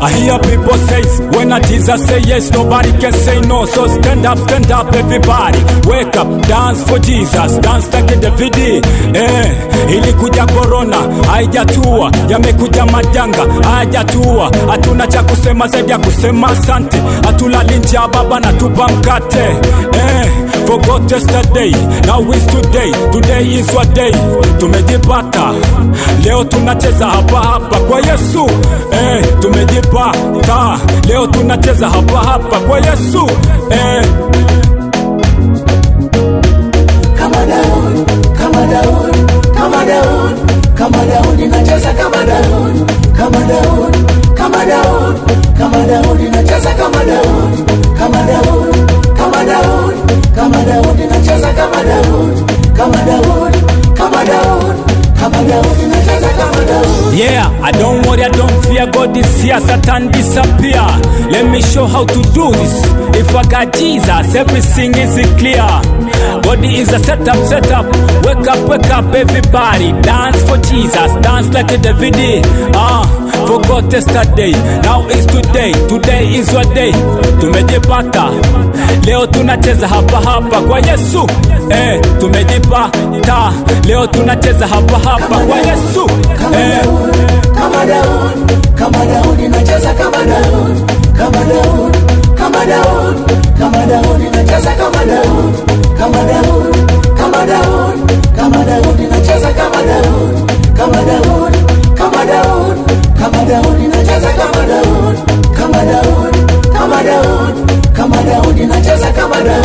I hear people say, when a Jesus say yes, nobody can say no. So stand up everybody, wake up, dance for Jesus, dance like David. Ilikuja corona, haijatua, yamekuja majanga, hayajatua. Hatuna cha kusema zaidi ya kusema asante. Hatulali njaa baba na tupa mkate. Forgot yesterday, now is today, today is what day. Tumejipata, leo tunacheza hapa kwa Yesu. Tumejipata, leo tunacheza hapa kwa Yesu. Kama Daudi, kama Daudi, kama Daudi, kama Daudi nacheza kama Daudi, kama Daudi, kama Daudi, kama Daudi nacheza kama Daudi, kama Daudi, kama Daudi, kama Daudi nacheza kama Daudi, kama Daudi, kama Daudi, kama Daudi nacheza kama Daudi. Yeah, I don't worry, I don't fear. God is here, Satan disappear. Let me show how to do this. If I got Jesus, everything is clear. God is a setup. Wake up everybody, dance for Jesus, dance like David. Forgot yesterday, now is today, today is what day. Tumejipata, leo tunacheza hapa kwa Yesu. Tumejipata, leo tunacheza hapa kwa Yesu. Kama Daudi, kama Daudi nacheza kama Daudi, kama Daudi, kama Daudi, kama Daudi nacheza kama Daudi, kama Daudi, kama Daudi, kama Daudi nacheza kama Daudi, kama Daudi, kama Daudi, kama Daudi nacheza kama Daudi, kama Daudi, kama Daudi, kama Daudi nacheza kama Daudi.